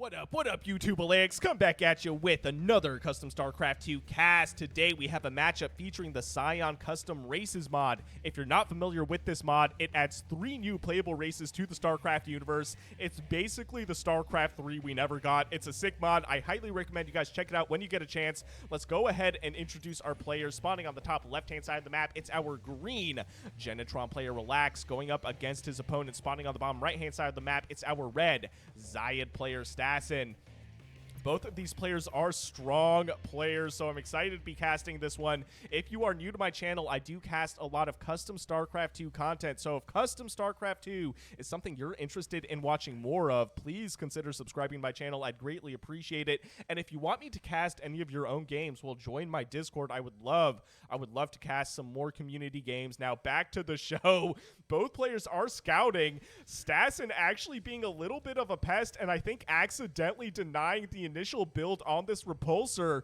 What up, YouTube Alex? Come back at you with another Custom StarCraft 2 cast. Today we have a matchup featuring the Scion Custom Races mod. If you're not familiar with this mod, it adds 3 new playable races to the StarCraft universe. It's basically the StarCraft 3 we never got. It's a sick mod. I highly recommend you guys check it out when you get a chance. Let's go ahead and introduce our players. Spawning on the top left-hand side of the map, it's our green Genetron player Relax going up against his opponent. Spawning on the bottom right-hand side of the map, it's our red Xayid player Stassin. Both of these players are strong players, so I'm excited to be casting this one. If you are new to my channel, I do cast a lot of custom StarCraft 2 content, so if custom StarCraft 2 is something you're interested in watching more of, please consider subscribing to my channel. I'd greatly appreciate it. And if you want me to cast any of your own games, well, join my Discord. I would love to cast some more community games. Now, back to the show. Both players are scouting. Stassin actually being a little bit of a pest, and I think accidentally denying the initial build on this repulsor.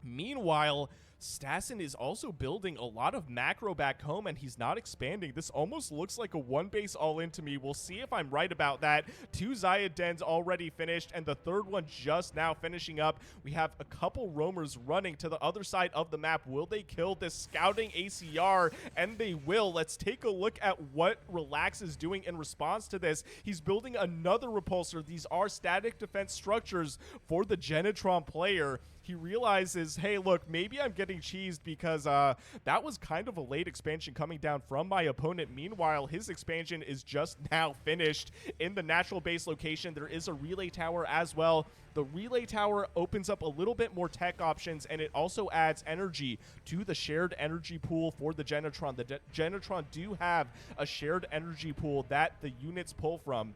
Meanwhile, Stassin is also building a lot of macro back home, and he's not expanding. This almost looks like a one-base all-in to me. We'll see if I'm right about that. 2 Xayid dens already finished, and the third one just now finishing up. We have a couple roamers running to the other side of the map. Will they kill this scouting ACR? And they will. Let's take a look at what Relax is doing in response to this. He's building another repulsor. These are static defense structures for the Genetron player. He realizes, hey, look, maybe I'm getting cheesed because that was kind of a late expansion coming down from my opponent. Meanwhile, his expansion is just now finished in the natural base location. There is a relay tower as well. The relay tower opens up a little bit more tech options, and it also adds energy to the shared energy pool for the Genetron. The Genetron do have a shared energy pool that the units pull from.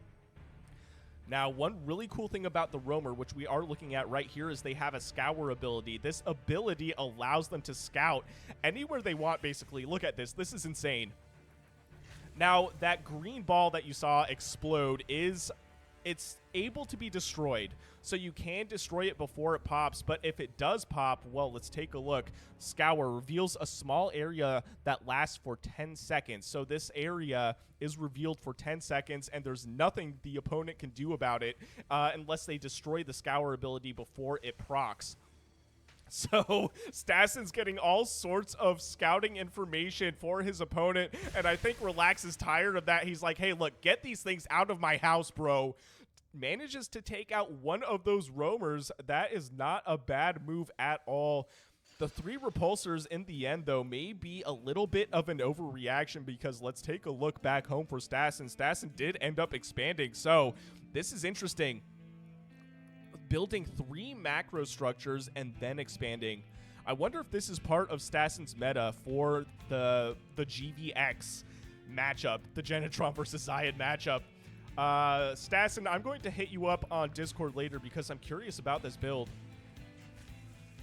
Now, one really cool thing about the roamer, which we are looking at right here, is they have a scour ability. This ability allows them to scout anywhere they want, basically. Look at this. This is insane. Now, that green ball that you saw explode it's able to be destroyed. So you can destroy it before it pops, but if it does pop, well, let's take a look. Scour reveals a small area that lasts for 10 seconds. So this area is revealed for 10 seconds, and there's nothing the opponent can do about it unless they destroy the Scour ability before it procs. So Stassin's getting all sorts of scouting information for his opponent, and I think Relax is tired of that. He's like, hey, look, get these things out of my house, bro. Manages to take out one of those roamers. That is not a bad move at all. The 3 repulsors in the end, though, may be a little bit of an overreaction because let's take a look back home for Stassin. Stassin did end up expanding, so this is interesting. Building 3 macro structures and then expanding. I wonder if this is part of Stassin's meta for the GvX matchup, the Genetron versus Xayid matchup. Stassin, I'm going to hit you up on Discord later because I'm curious about this build.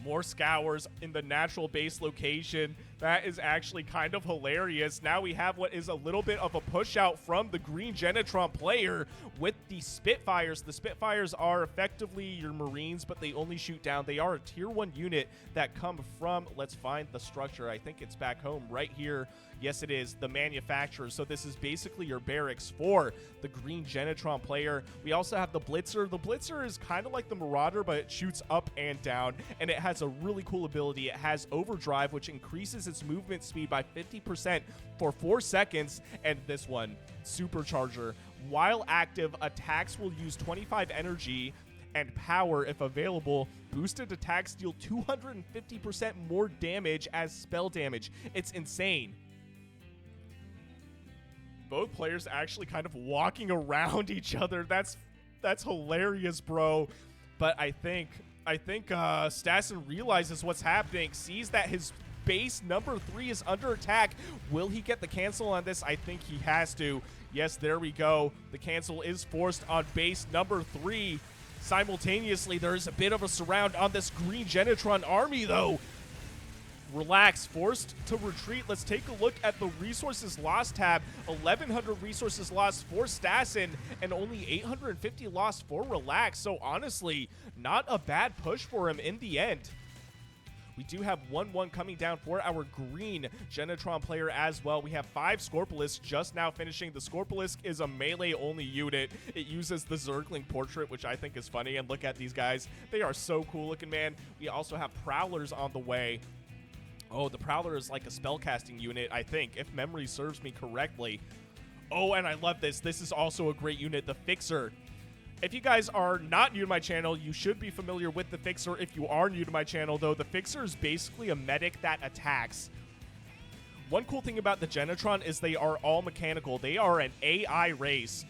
More scours in the natural base location. That is actually kind of hilarious. Now we have what is a little bit of a push out from the green Genetron player with the Spitfires. The Spitfires are effectively your Marines, but they only shoot down. They are a tier 1 unit that come from, let's find the structure. I think it's back home right here. Yes, it is, the manufacturer. So this is basically your barracks for the green Genetron player. We also have the Blitzer. The Blitzer is kind of like the Marauder, but it shoots up and down, and it has a really cool ability. It has overdrive, which increases its movement speed by 50% for 4 seconds, and this one, supercharger. While active, attacks will use 25 energy and power if available. Boosted attacks deal 250% more damage as spell damage. It's insane. Both players actually kind of walking around each other. That's hilarious, bro. But I think Stassin realizes what's happening, sees that his base number 3 is under attack. Will he get the cancel on this? I think he has to. Yes, there we go. The cancel is forced on base number 3. Simultaneously, there is a bit of a surround on this green Genetron army, though. Relax, forced to retreat. Let's take a look at the resources lost tab. 1,100 resources lost for Stassin and only 850 lost for Relax. So honestly, not a bad push for him in the end. We do have 1-1 coming down for our green Genetron player as well. We have 5 Scorpolisks just now finishing. The Scorpolisk is a melee-only unit. It uses the Zergling portrait, which I think is funny. And look at these guys. They are so cool looking, man. We also have Prowlers on the way. Oh, the Prowler is like a spellcasting unit, I think, if memory serves me correctly. Oh, and I love this. This is also a great unit, the Fixer. If you guys are not new to my channel, you should be familiar with the Fixer. If you are new to my channel, though, the Fixer is basically a medic that attacks. One cool thing about the Genetron is they are all mechanical. They are an AI race.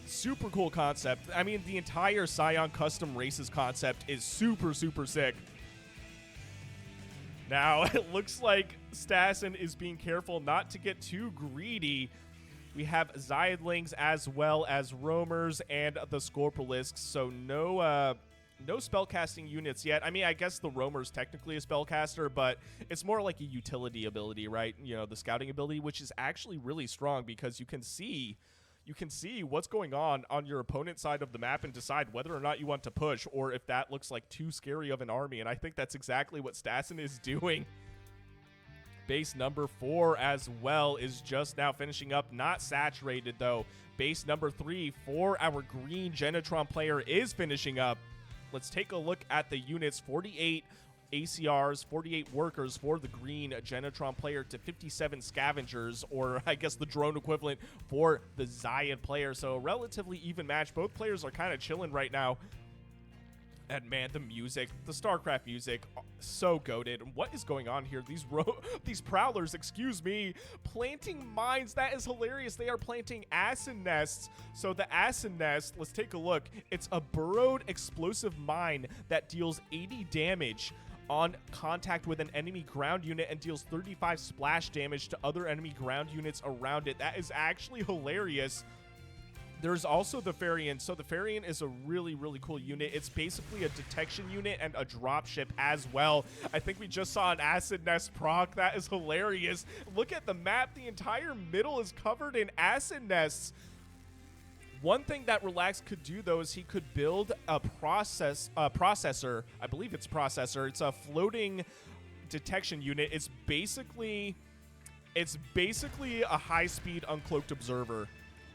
Super cool concept. I mean, the entire Scion Custom Races concept is super, super sick. Now, it looks like Stassin is being careful not to get too greedy. We have Xayidlings as well as Roamers and the Scorpolisks, so no spellcasting units yet. I mean, I guess the Roamer's technically a spellcaster, but it's more like a utility ability, right? You know, the scouting ability, which is actually really strong because you can see what's going on your opponent's side of the map and decide whether or not you want to push or if that looks like too scary of an army, and I think that's exactly what Stassin is doing. Base number 4 as well is just now finishing up, not saturated though. Base number 3 for our green Genetron player is finishing up. Let's take a look at the units. 48 ACRs, 48 workers for the green Genetron player to 57 scavengers, or I guess the drone equivalent for the Xayid player. So a relatively even match. Both players are kind of chilling right now. And man, the music, the StarCraft music, so goated. What is going on here? These Prowlers, excuse me, planting mines. That is hilarious. They are planting acid nests. So the acid nest, let's take a look. It's a burrowed explosive mine that deals 80 damage on contact with an enemy ground unit and deals 35 splash damage to other enemy ground units around it. That is actually hilarious. There's also the Farian. So the Farian is a really, really cool unit. It's basically a detection unit and a dropship as well. I think we just saw an acid nest proc. That is hilarious. Look at the map. The entire middle is covered in acid nests. One thing that Relax could do, though, is he could build a processor. I believe it's processor. It's a floating detection unit. It's basically a high-speed uncloaked observer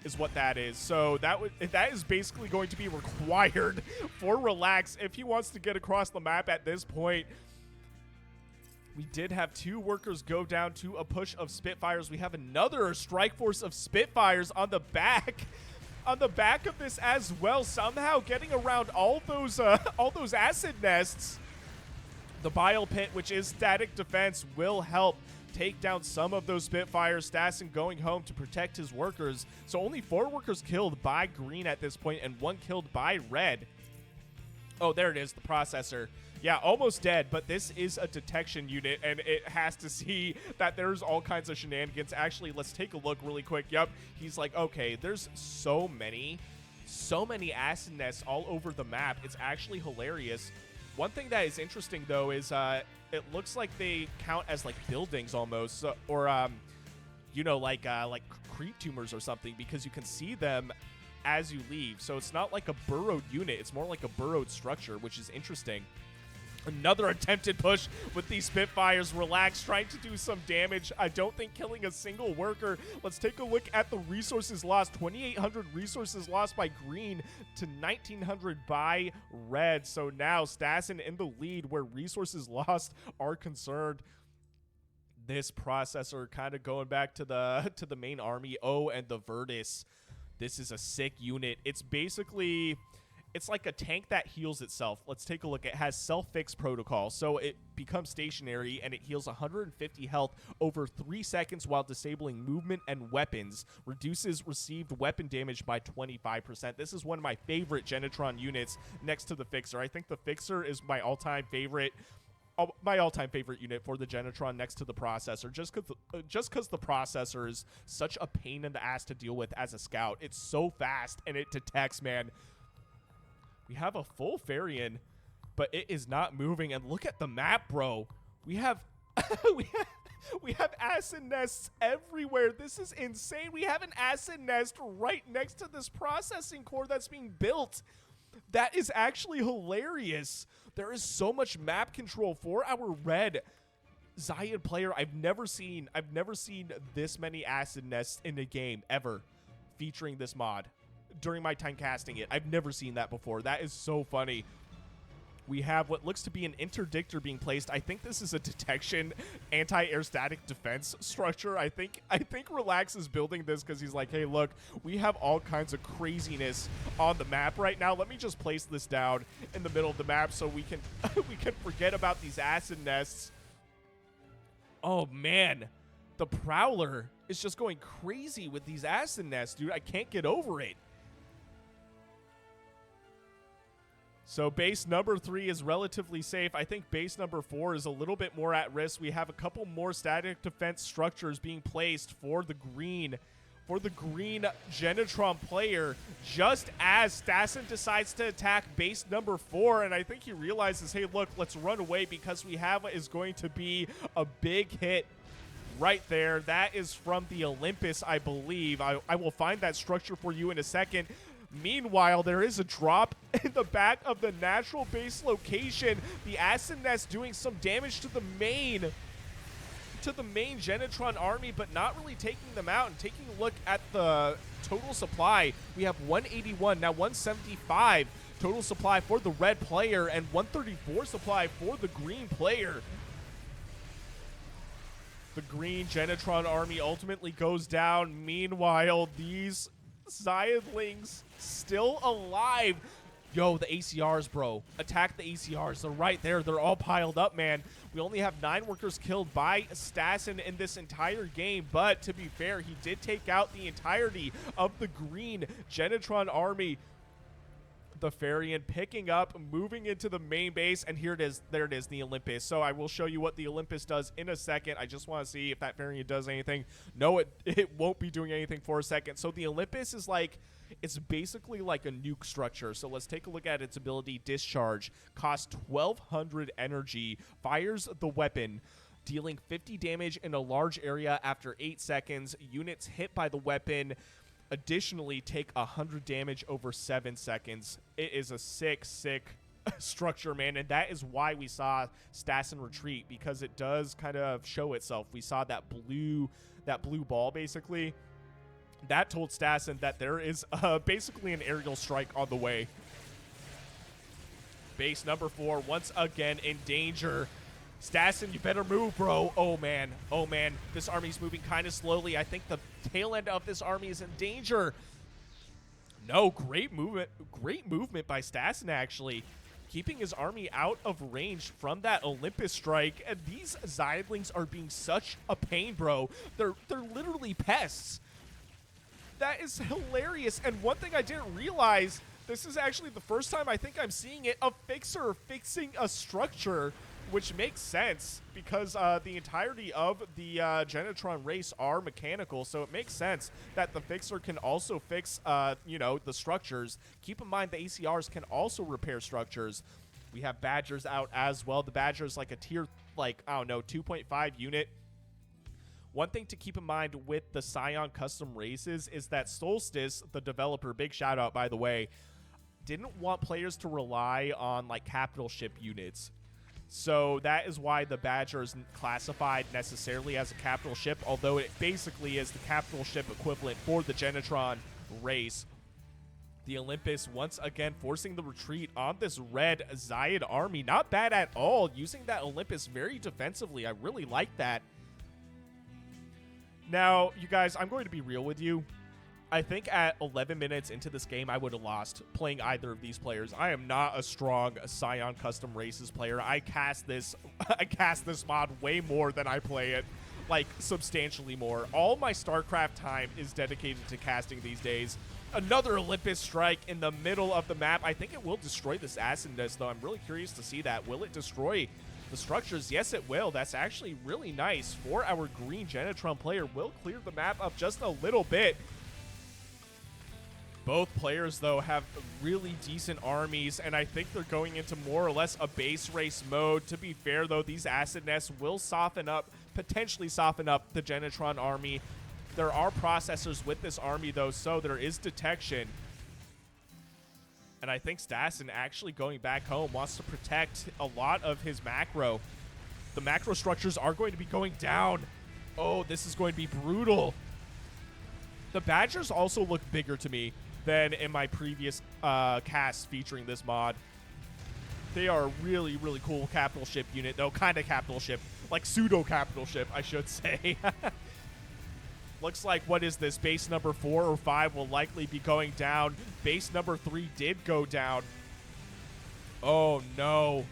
is what that is. So that is basically going to be required for Relax if he wants to get across the map at this point. We did have 2 workers go down to a push of Spitfires. We have another strike force of Spitfires on the back of this as well, somehow getting around all those acid nests. The Bile Pit, which is static defense, will help take down some of those Spitfires. Stassin going home to protect his workers. So only 4 workers killed by green at this point and 1 killed by red. Oh, there it is, the processor. Yeah, almost dead, but this is a detection unit, and it has to see that there's all kinds of shenanigans. Actually, let's take a look really quick. Yep, he's like, okay, there's so many acid nests all over the map. It's actually hilarious. One thing that is interesting, though, is it looks like they count as, like, buildings almost, or, you know, like creep tumors or something, because you can see them as you leave. So it's not like a burrowed unit. It's more like a burrowed structure, which is interesting. Another attempted push with these Spitfires. Relax, trying to do some damage. I don't think killing a single worker. Let's take a look at the resources lost. 2,800 resources lost by green to 1,900 by red. So now Stassin in the lead where resources lost are concerned. This processor kind of going back to the main army. Oh, and the Virtus. This is a sick unit. It's basically... it's like a tank that heals itself. Let's take a look. It has self-fix protocol, so it becomes stationary and it heals 150 health over 3 seconds while disabling movement and weapons. Reduces received weapon damage by 25%. This is one of my favorite Genetron units next to the Fixer. I think the Fixer is my all-time favorite unit for the Genetron next to the processor, just because the processor is such a pain in the ass to deal with as a scout. It's so fast and it detects, man. We have a full Farian, but it is not moving. And look at the map, bro. We have we have acid nests everywhere. This is insane. We have an acid nest right next to this processing core that's being built. That is actually hilarious. There is so much map control for our red Xayid player. I've never seen this many acid nests in a game ever featuring this mod during my time casting it. I've never seen that before. That is so funny. We have what looks to be an interdictor being placed. I think this is a detection anti-air static defense structure. I think Relax is building this because he's like, hey, look, we have all kinds of craziness on the map right now. Let me just place this down in the middle of the map so we can we can forget about these acid nests. Oh man, the Prowler is just going crazy with these acid nests, dude. I can't get over it. So base number 3 is relatively safe. I think base number 4 is a little bit more at risk. We have a couple more static defense structures being placed for the green Genetron player, just as Stassin decides to attack base number 4, and I think he realizes, hey, look, let's run away because we have what is going to be a big hit right there. That is from the Olympus, I believe. I will find that structure for you in a second. Meanwhile, there is a drop in the back of the natural base location. The acid nest doing some damage to the main Genetron army, but not really taking them out. And taking a look at the total supply, we have 181, now 175 total supply for the red player and 134 supply for the green player. The green Genetron army ultimately goes down. Meanwhile, these Xayidlings still alive. Yo, the ACRs, bro. Attack the ACRs. They're right there. They're all piled up, man. We only have 9 workers killed by Stassin in this entire game, but to be fair, he did take out the entirety of the green Genetron army. The Farian picking up, moving into the main base, and here it is. There it is, the Olympus. So I will show you what the Olympus does in a second. I just want to see if that Farian does anything. No, it won't be doing anything for a second. So the Olympus is like, it's basically like a nuke structure. So let's take a look at its ability. Discharge, costs 1200 energy, fires the weapon, dealing 50 damage in a large area after 8 seconds. Units hit by the weapon additionally take 100 damage over 7 seconds. It is a sick structure, man, and that is why we saw Stassin retreat, because it does kind of show itself. We saw that blue ball, basically. That told Stassin that there is basically an aerial strike on the way. Base number 4 once again in danger. Stassin, you better move, bro. Oh man, this army's moving kind of slowly. I think the tail end of this army is in danger. No, great movement by Stassin, actually, keeping his army out of range from that Olympus strike. And these Xayidlings are being such a pain, bro. They're literally pests. That is hilarious. And one thing I didn't realize, this is actually the first time I think I'm seeing it, a fixer fixing a structure, which makes sense because the entirety of the Genetron race are mechanical, so it makes sense that the fixer can also fix, you know, the structures. Keep in mind the ACRs can also repair structures. We have Badgers out as well. The Badger's like a tier, like, I don't know, 2.5 unit. One thing to keep in mind with the Scion Custom Races is that Solstice, the developer, big shout out by the way, didn't want players to rely on like capital ship units. So that is why the Badger isn't classified necessarily as a capital ship, although it basically is the capital ship equivalent for the Genetron race. The Olympus once again forcing the retreat on this red Xayid army. Not bad at all, using that Olympus very defensively. I really like that. Now, you guys, I'm going to be real with you. I think at 11 minutes into this game, I would have lost playing either of these players. I am not a strong Scion Custom Races player. I cast this mod way more than I play it, like substantially more. All my StarCraft time is dedicated to casting these days. Another Olympus strike in the middle of the map. I think it will destroy this acid nest, though. I'm really curious to see that. Will it destroy the structures? Yes, it will. That's actually really nice for our green Genetron player. Will clear the map up just a little bit. Both players, though, have really decent armies, and I think they're going into more or less a base race mode. To be fair, though, these acid nests will soften up, potentially soften up the Genetron army. There are processors with this army, though, so there is detection. And I think Stassin actually going back home wants to protect a lot of his macro. The macro structures are going to be going down. Oh, this is going to be brutal. The Badgers also look bigger to me than in my previous cast featuring this mod. They are a really, really cool capital ship unit, though. Kind of capital ship. Like pseudo capital ship, I should say. Looks like, what is this? Base number 4 or 5 will likely be going down. Base number 3 did go down. Oh, no.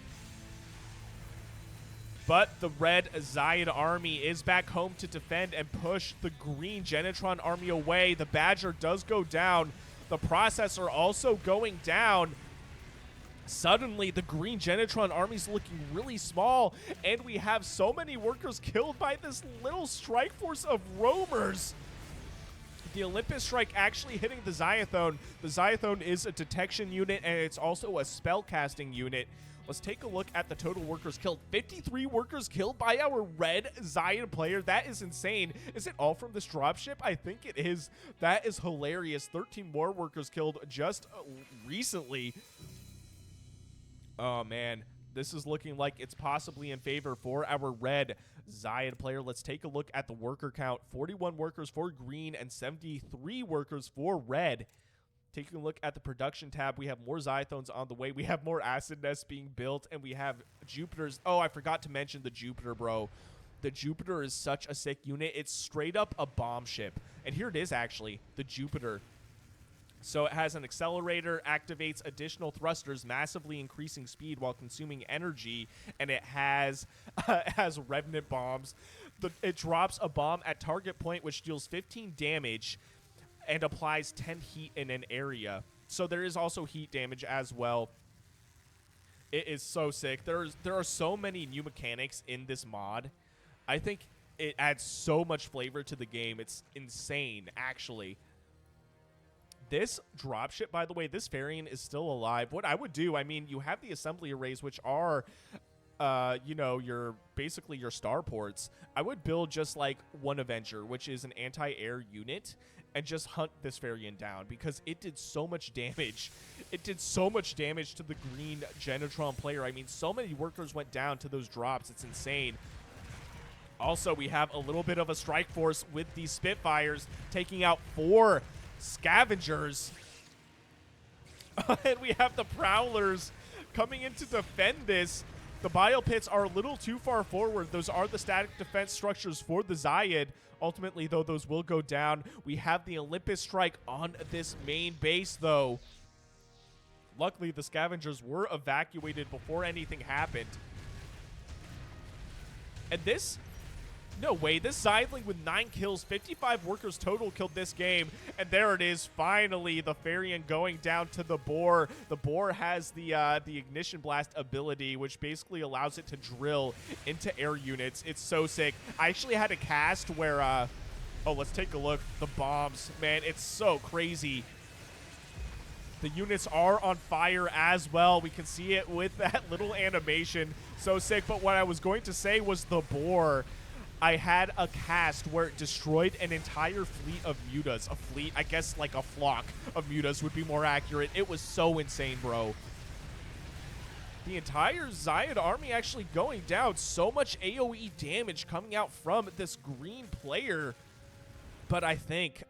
But the red Xayid army is back home to defend and push the green Genetron army away. The Badger does go down. The processor also going down. Suddenly, the green Genetron army is looking really small, and we have so many workers killed by this little strike force of roamers. The Olympus Strike actually hitting the Xayatone. The Xayatone is a detection unit, and it's also a spellcasting unit. Let's take a look at the total workers killed. 53 workers killed by our red Xayid player. That is insane. Is it all from this dropship? I think it is. That is hilarious. 13 more workers killed just recently. Oh, man. This is looking like it's possibly in favor for our red Xayid player. Let's take a look at the worker count. 41 workers for green and 73 workers for red. Taking a look at the production tab, we have more Xayathones on the way. We have more acid nests being built, and we have Jupiters. Oh, I forgot to mention the Jupiter, bro. The Jupiter is such a sick unit. It's straight up a bomb ship. And here it is, actually, the Jupiter. So it has an accelerator, activates additional thrusters, massively increasing speed while consuming energy, and it has revenant bombs. It drops a bomb at target point, which deals 15 damage and applies 10 heat in an area. So there is also heat damage as well. It is so sick. There are so many new mechanics in this mod. I think it adds so much flavor to the game. It's insane, actually. This dropship, by the way, this variant is still alive. What I would do, I mean, you have the assembly arrays, which are, you know, basically your starports. I would build just like one Avenger, which is an anti-air unit, and just hunt this variant down because it did so much damage. It did so much damage to the green Genetron player. I mean, so many workers went down to those drops. It's insane. Also, we have a little bit of a strike force with these Spitfires taking out 4 Scavengers. And we have the Prowlers coming in to defend this. The Biopits are a little too far forward. Those are the static defense structures for the Xayid. Ultimately, though, those will go down. We have the Olympus Strike on this main base, though. Luckily, the Scavengers were evacuated before anything happened. And this... No way, this Xayidling with 9 kills, 55 workers total killed this game. And there it is, finally, the Therian going down to the Boar. The Boar has the Ignition Blast ability, which basically allows it to drill into air units. It's so sick. I actually had a cast where, oh, let's take a look. The bombs, man, it's so crazy. The units are on fire as well. We can see it with that little animation. So sick, but what I was going to say was the Boar. I had a cast where it destroyed an entire fleet of mutas. A fleet, I guess like a flock of mutas would be more accurate. It was so insane, bro. The entire Xayid army actually going down. So much AoE damage coming out from this green player. But I think,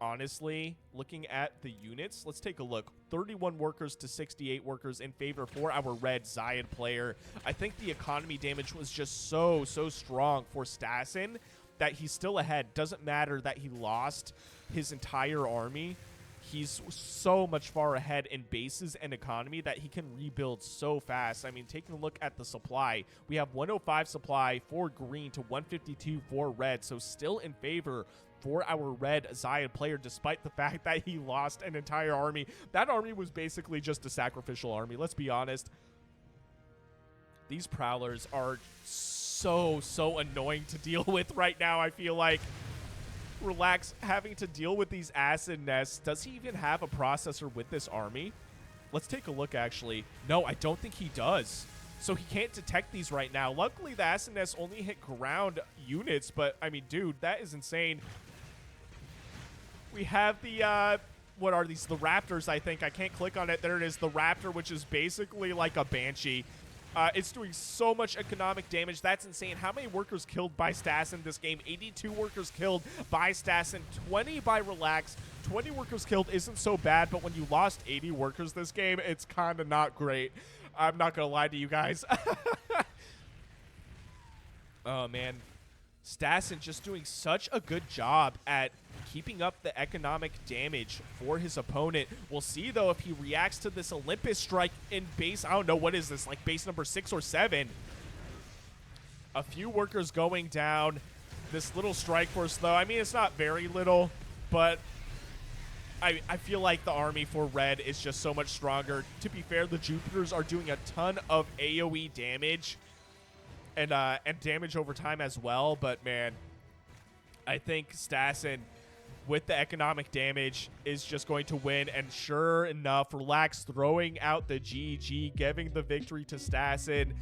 honestly, looking at the units, let's take a look. 31 workers to 68 workers in favor for our red Xayid player. I think the economy damage was just so strong for Stassin that he's still ahead. Doesn't matter that he lost his entire army. He's so much far ahead in bases and economy that he can rebuild so fast. I mean, taking a look at the supply, we have 105 supply for green to 152 for red, so still in favor for our red Xayid player, despite the fact that he lost an entire army. That army was basically just a sacrificial army, let's be honest. These Prowlers are so annoying to deal with right now, I feel like. Relax having to deal with these acid nests. Does he even have a processor with this army? Let's take a look, actually. No, I don't think he does. So he can't detect these right now. Luckily, the acid nests only hit ground units, but, I mean, dude, that is insane. We have the what are these? The Raptors, I think. I can't click on it. There it is, the Raptor, which is basically like a Banshee. It's doing so much economic damage. That's insane. How many workers killed by Stassin this game? 82 workers killed by Stassin, 20 by Relax. 20 workers killed isn't so bad, but when you lost 80 workers this game, it's kind of not great. I'm not going to lie to you guys. Oh, man. Stassin just doing such a good job at keeping up the economic damage for his opponent. We'll see, though, if he reacts to this Olympus strike in base. I don't know, what is this, like base number 6 or 7? A few workers going down. This little strike force, though, I mean, it's not very little, but I feel like the army for red is just so much stronger. To be fair, the Jupiters are doing a ton of AoE damage and damage over time as well, but man, I think Stassin with the economic damage is just going to win, and sure enough, Relax throwing out the GG, giving the victory to Stassin,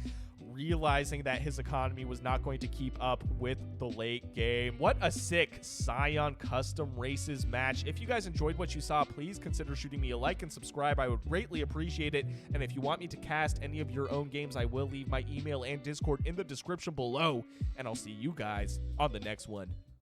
realizing that his economy was not going to keep up with the late game. What a sick Scion Custom Races match. If you guys enjoyed what you saw, please consider shooting me a like and subscribe. I would greatly appreciate it. And if you want me to cast any of your own games, I will leave my email and Discord in the description below. And I'll see you guys on the next one.